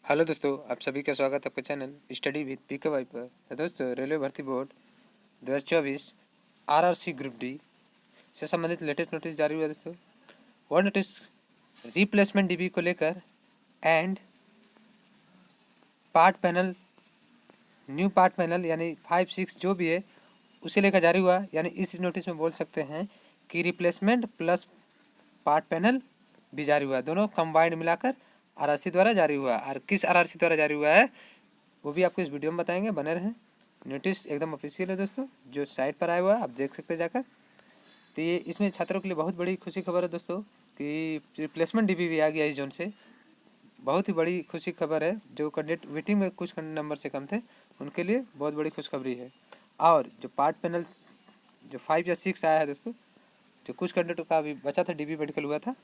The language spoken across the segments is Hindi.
हेलो दोस्तों, आप सभी का स्वागत है आपके channel study with PK Y पर। तो दोस्तों, रेलवे भर्ती बोर्ड 2024 आरआरसी ग्रुप डी से संबंधित लेटेस्ट नोटिस जारी हुआ दोस्तों। वह नोटिस रिप्लेसमेंट डीबी को लेकर and part panel, new part panel यानी 5-6 जो भी है उसे लेकर जारी हुआ। यानी इस नोटिस में बोल सकते हैं कि रिप्लेसमेंट प्लस पार्ट पैनल भी जारी हुआ, दोनों कंबाइंड मिलाकर आरआरसी द्वारा जारी हुआ। और किस आरआरसी द्वारा जारी हुआ है वो भी आपको इस वीडियो में बताएंगे, बने रहें। नोटिस एकदम ऑफिशियल है दोस्तों, जो साइट पर आया हुआ है आप देख सकते हैं जाकर। तो ये इसमें छात्रों के लिए बहुत बड़ी खुशी खबर है दोस्तों कि रिप्लेसमेंट डीबी भी आ गया इस जोन से। बहुत ही बड़ी खुशी खबर है। जो कैंडिडेट वेटिंग में कुछ नंबर से कम थे उनके लिए बहुत बड़ी खुशखबरी है। और जो पार्ट पैनल जो 5 या 6 आया है दोस्तों, जो कुछ कैंडिडेटों का अभी बचा था, डीबी मेडिकल हुआ था,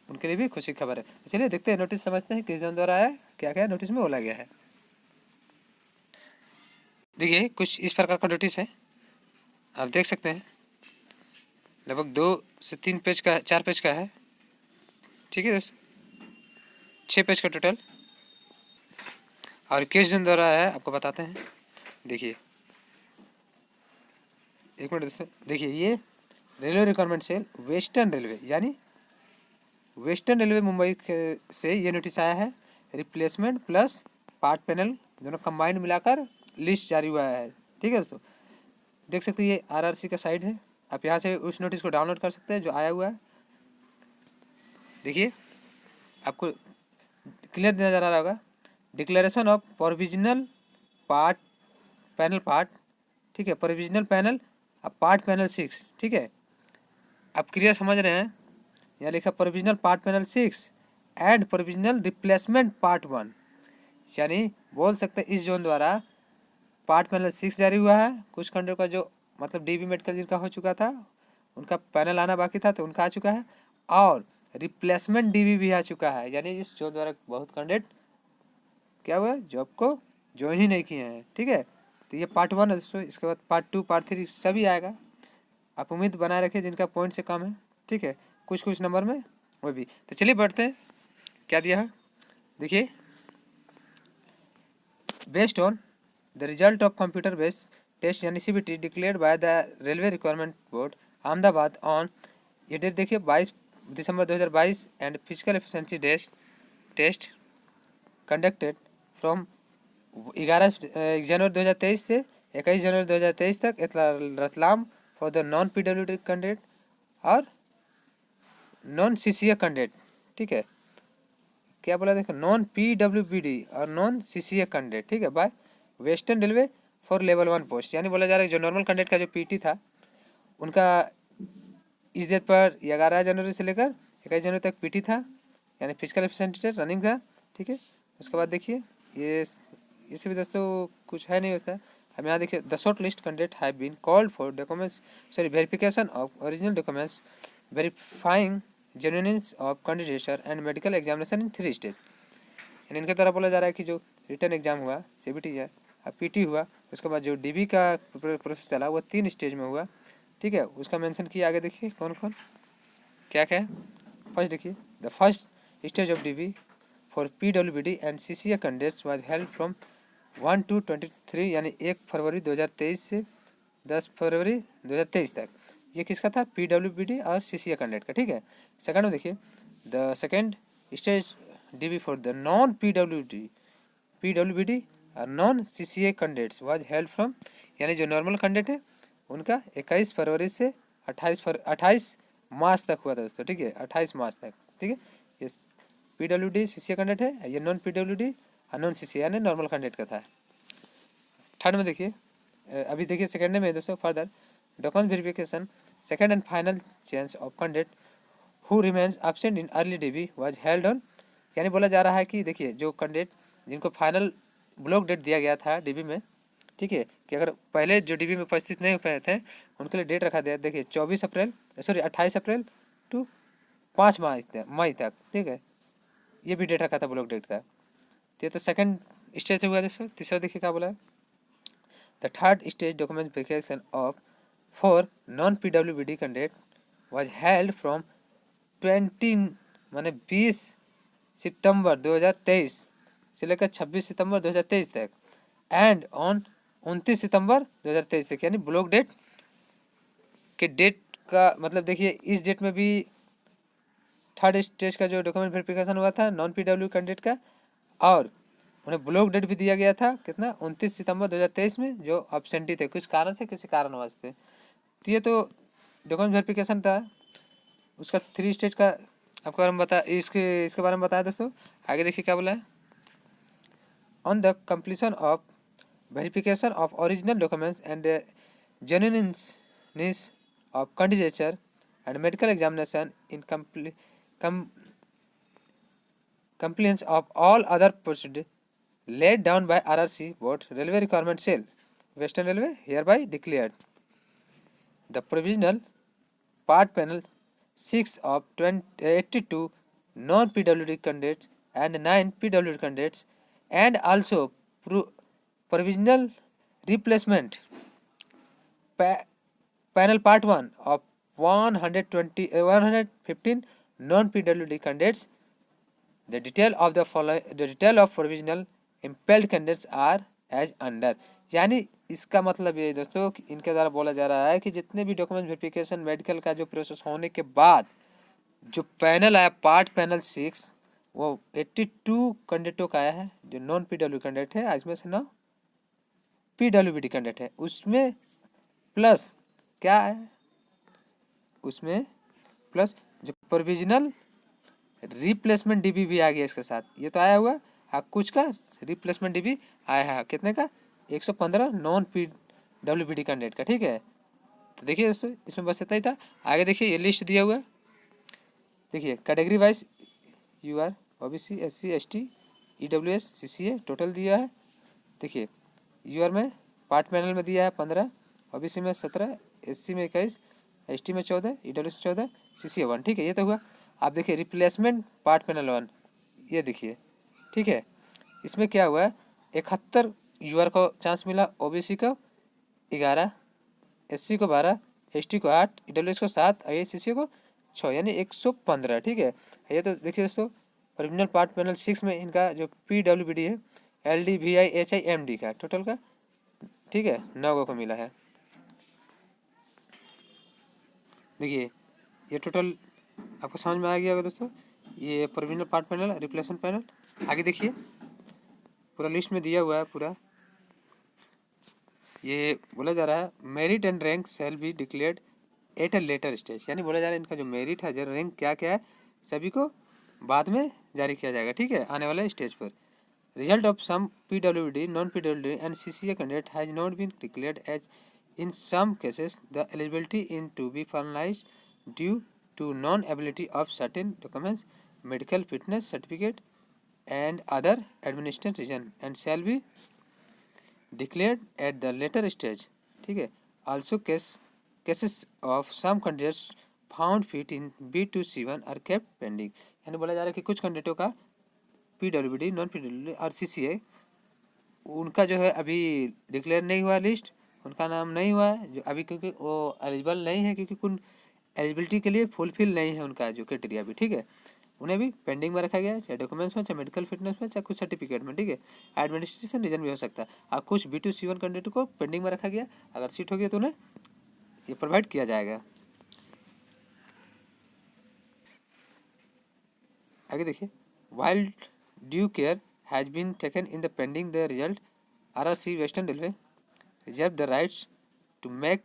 उनके लिए भी खुशी खबर है। इसलिए देखते हैं, नोटिस समझते हैं किस जोन द्वारा आया, क्या क्या नोटिस में बोला गया है। देखिए, कुछ इस प्रकार का नोटिस है, आप देख सकते हैं। लगभग 2 से 3 पेज का, 4 पेज का है, ठीक है दोस्तों, 6 पेज का टोटल। और किस जोन द्वारा है आपको बताते हैं। देखिए, एक मिनट दोस्तों। देखिए, ये railway requirement cell western railway यानी वेस्टर्न रेलवे मुंबई से ये नोटिस आया है। रिप्लेसमेंट प्लस पार्ट पैनल दोनों कंबाइंड मिलाकर लिस्ट जारी हुआ है, ठीक है दोस्तों। देख सकते हैं, ये आरआरसी का साइट है। आप यहाँ से उस नोटिस को डाउनलोड कर सकते हैं जो आया हुआ है। देखिए, आपको क्लियर नजर आ रहा होगा। Declaration of provisional part panel part, ठीक है, प्रोविजनल पैनल अब पार्ट पैनल 6, ठीक है। आप क्लियर समझ रहे हैं। यहाँ लिखा provisional part panel 6 and provisional replacement part 1। यानी बोल सकते हैं इस जोन द्वारा पार्ट पैनल 6 जारी हुआ है। कुछ कैंडिडेट का जो मतलब डीबी मेडिकल जिनका हो चुका था उनका पैनल आना बाकी था, तो उनका आ चुका है। और रिप्लेसमेंट डीबी भी आ चुका है। यानी इस जोन द्वारा बहुत कैंडिडेट क्या हुआ है, जॉब को ज्वाइन ही नहीं किए हैं, ठीक है। तो ये पार्ट 1 है दोस्तों। इसके बाद पार्ट 2, पार्ट 3 सभी आएगा। आप उम्मीद बनाए रखिए जिनका पॉइंट से कम है, ठीक है, कुछ कुछ नंबर में वो भी। तो चलिए बढ़ते हैं, क्या दिया है देखिए। Based on the result of computer based test यानी CBT declared by the railway requirement board Ahmedabad on, ये डेट देखिए 22 दिसंबर 2022 and physical efficiency test conducted from 11 जनवरी 2023 से 21 जनवरी 2023 तक at Ratlam for the non PWD candidate और नॉन सीसीए कैंडिडेट, ठीक है। क्या बोला देखो, नॉन पीडब्ल्यूबीडी और नॉन सीसीए कैंडिडेट, ठीक है, by western railway for level 1 post. यानी बोला जा रहा है जो नॉर्मल कैंडिडेट का जो पीटी था उनका इस डेट पर 11 जनवरी से लेकर 21 जनवरी तक पीटी था, यानी फिजिकल एफिशिएंसी रनिंग था, ठीक है। उसके बाद देखिए, ये इससे भी दोस्तों कुछ है नहीं होता है। हम यहाँ देखिए, the short list candidate have been called for documents verification of original documents verifying genuineness of candidature and medical examination in 3 state. यानी इनके द्वारा बोला जा रहा है कि जो रिटर्न एग्जाम हुआ, सीबीटी है, पीटी हुआ, उसके बाद जो डीबी का प्रोसेस चला वो 3 स्टेज में हुआ, ठीक है। उसका मेंशन किया, आगे देखिए कौन कौन क्या क्या है। फर्स्ट देखिए, the first stage of dB for PWBD and CCA candidates was held from 1 to 23, यानी 1 फरवरी 2023 से 10 फरवरी 2023 तक। ये किसका था, पीडब्ल्यूबीडी और सीसीए कैंडिडेट का, ठीक है। सेकंड में देखिए, the second stage DB for the non PWBD और non CCA candidates was held from, यानी जो नॉर्मल कैंडिडेट है उनका 21 फरवरी से 28 मार्च तक हुआ था दोस्तों, ठीक है, 28 मार्च तक, ठीक है। ये पीडब्ल्यूडी सीसीए कैंडिडेट है, ये नॉन पीडब्ल्यूडी और नॉन सीसीए यानी नॉर्मल कैंडिडेट का था। थर्ड में देखिए, अभी देखिए सेकेंड में दोस्तों, further document verification second and final change of candidate who remains absent in early dB was held on. यानी बोला जा रहा है कि देखिए, जो कैंडिडेट जिनको फाइनल ब्लॉक डेट दिया गया था डीबी में, ठीक है, कि अगर पहले जो डीबी में उपस्थित नहीं हो पाए थे उनके लिए डेट रखा गया, देखिए 28 अप्रैल टू 5 मई तक, ठीक है, ये भी डेट रखा था ब्लॉक डेट का। ये तो सेकंड स्टेज से हुआ दोस्तों। तीसरा देखिए क्या बोला है, the third stage document verification of for non PWBD candidate was held from 20 माने 20 सितंबर 2023 से लेकर 26 सितंबर 2023 तक एंड ऑन 29 सितंबर 2023 तक, यानी ब्लॉक डेट के डेट का मतलब देखिए इस डेट में भी थर्ड स्टेज का जो डॉक्यूमेंट वेरिफिकेशन हुआ था नॉन पीडब्ल्यू कैंडिडेट का, और उन्हें ब्लॉक डेट भी दिया गया था कितना 29 सितंबर 2023 में, जो अब्सेंटी थे कुछ कारण से, किसी कारणवश थे। तो ये तो डॉक्यूमेंट वेरिफिकेशन था, उसका 3 स्टेज का आपको बारे में बता इसके बारे में बताया दोस्तों। आगे देखिए क्या बोला है, on the completion of verification of original documents and genuineness of candidature and medical examination in compliance of all other procedures laid down by RRC Board Railway Requirement Cell, Western Railway hereby declared the provisional part panel 6 of 82 non-PWD candidates and 9 PWD candidates, and also provisional replacement panel part 1 of 115 non-PWD candidates. The detail of provisional impelled candidates are as under। यानी इसका मतलब ये दोस्तों कि इनके द्वारा बोला जा रहा है कि जितने भी डॉक्यूमेंट वेरिफिकेशन मेडिकल का जो प्रोसेस होने के बाद जो पैनल आया पार्ट पैनल 6 वो 82 कैंडिडेटों का आया है जो नॉन पीडब्ल्यू कैंडिडेट है, इसमें से 9 पीडब्ल्यूबीडी कैंडिडेट है, उसमें प्लस क्या है, उसमें प्लस जो प्रोविजनल रिप्लेसमेंट डीबी भी आ गया इसके साथ, ये तो आया हुआ है, कुछ का रिप्लेसमेंट डीबी आया है कितने का 115 नॉन पीडब्ल्यूबीडी कैंडिडेट का, ठीक है। तो देखिए दोस्तों इसमें बस इतना ही था। आगे देखिए ये लिस्ट दिया हुआ है, देखिए category wise UR OBC SC ST EWS CCA total दिया है। देखिए यूआर में पार्ट पैनल में दिया है 15, ओबीसी में 17, एससी में 21, एसटी में 14, ईडब्ल्यूएस 14, सीसीए 1, ठीक है। ये तो हुआ। आप देखिए रिप्लेसमेंट पार्ट पैनल 1, ये देखिए, ठीक है। इसमें क्या हुआ है 71 यूआर को चांस मिला, ओबीसी को 11, एससी को 12, एसटी को 8, ईडब्ल्यूएस को 7, आईसीसी को 6, यानी 115, ठीक है। ये तो देखिए दोस्तों ओरिजिनल पार्ट पैनल 6 में इनका जो पीडब्ल्यूबीडी है एलडी वीआई एचआई एमडी का टोटल का, ठीक है, 9 को मिला है। देखिए ये टोटल आपको समझ में आ गया होगा दोस्तों, ये provisional part panel replacement panel. आगे देखिए पूरा लिस्ट में दिया हुआ है पूरा, ये बोला जा रहा है merit and rank shall be declared at a later stage, यानी बोला जा रहा है इनका जो मेरिट है जो रैंक क्या क्या है सभी को बाद में जारी किया जाएगा, ठीक है, आने वाले स्टेज पर। Result of some PWD non PWD and CCA candidate has not been declared as in some cases the eligibility in to be finalised due to non-ability of certain documents, medical fitness certificate and other administrative reason and shall be declared at the later stage, ठीक है। Also cases of some candidates found fit in B2C1 are kept pending, यानी बोला जा रहा है कि कुछ कैंडिडेटों का पीडब्ल्यूडी नॉन पीडब्ल्यूडी और सीसीए उनका जो है अभी डिक्लेयर नहीं हुआ, लिस्ट उनका नाम नहीं हुआ है जो अभी, क्योंकि वो एलिजिबल नहीं है, क्योंकि कुछ एलिजिबिलिटी के लिए फुलफिल नहीं है उनका जो क्राइटेरिया भी, ठीक है। उन्हें भी पेंडिंग में रखा गया है, चाहे डॉक्यूमेंट्स में, चाहे मेडिकल फिटनेस में, चाहे कुछ सर्टिफिकेट में, ठीक है। एडमिनिस्ट्रेशन रीजन भी हो सकता है। और कुछ B2C1 कैंडिडेट को पेंडिंग में रखा गया, अगर सीट होगी तो उन्हें ये प्रोवाइड किया जाएगा। आगे देखिए wild due care has been taken in the pending the result RRC western railway reserve the rights to make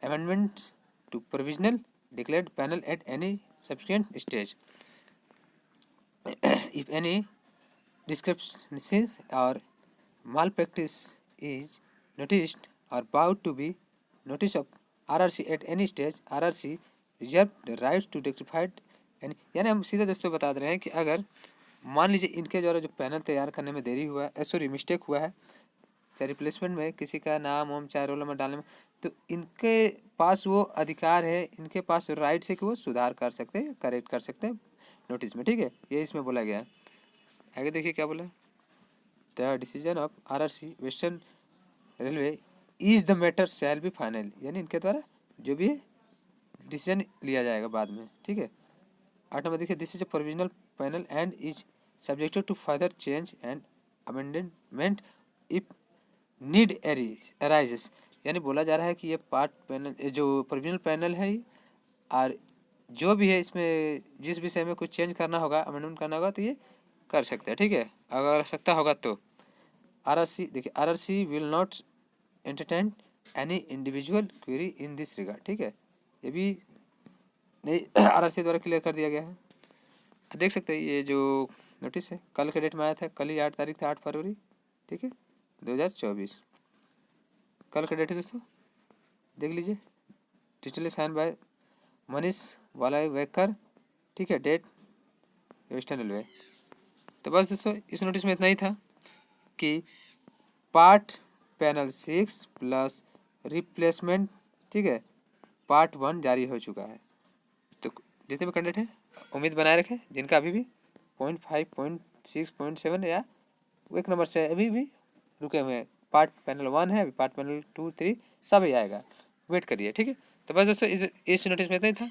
amendments to provisional declared panel at any subsequent stage if any discrepancies or malpractice is noticed or bound to be notice of RRC at any stage, RRC reserve the right to rectify any, यानी हम सीधे दोस्तों बता दे रहे हैं कि अगर मान लीजिए इनके द्वारा जो पैनल तैयार करने में देरी हुआ है, सॉरी मिस्टेक हुआ है, चाहे रिप्लेसमेंट में किसी का नाम वाम चाहे रोल नंबर डालने में, तो इनके पास वो अधिकार है, इनके पास राइट है कि वो सुधार कर सकते हैं, करेक्ट कर सकते हैं नोटिस में, ठीक है। ये इसमें बोला गया है। आगे देखिए क्या बोला, the decision of RRC western railway is the matter shall be final, यानी इनके द्वारा जो भी डिसीजन लिया जाएगा बाद में, ठीक है। 8 नंबर देखिए this is a provisional panel and is subjected to further change and amendment if need arises, यानी बोला जा रहा है कि ये पार्ट पैनल जो प्रोविजनल पैनल है और जो भी है इसमें जिस विषय में कुछ चेंज करना होगा, अमेंडमेंट करना होगा तो ये कर सकते हैं, ठीक है, अगर आवश्यकता होगा तो। आरआरसी देखिए, RRC will not entertain any individual query in this regard, ठीक है, ये भी नहीं आरआरसी द्वारा क्लियर कर दिया गया है। देख सकते हैं ये जो नोटिस है कल के डेट में आया था, कल ही 8 तारीख था, 8 फरवरी, ठीक है, 2024 कल का डेट है दोस्तों, देख लीजिए, डिजिटली साइन बाय मनीष वालावेकर, ठीक है, डेट वेस्टर्न रेलवे। तो बस दोस्तों इस नोटिस में इतना ही था कि पार्ट पैनल 6 प्लस रिप्लेसमेंट, ठीक है, पार्ट 1 जारी हो चुका है। तो जितने भी कैंडिडेट हैं उम्मीद बनाए रखें, जिनका अभी भी 0.5, 0.6, 0.7 या 1 नंबर से अभी भी रुके हुए हैं, पार्ट पैनल 1 है, अभी पार्ट पैनल 2, 3 सब ही आएगा, वेट करिए, ठीक है। तो बस दोस्तों इस नोटिस में इतना ही था।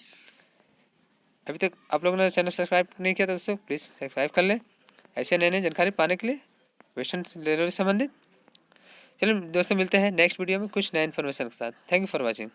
अभी तक आप लोगों ने चैनल सब्सक्राइब नहीं किया तो दोस्तों प्लीज़ सब्सक्राइब कर लें, ऐसे नए नए जानकारी पाने के लिए क्वेश्चन रेलवे से संबंधित। चलिए दोस्तों मिलते हैं नेक्स्ट वीडियो में कुछ नया इन्फॉर्मेशन के साथ। Thank you for watching.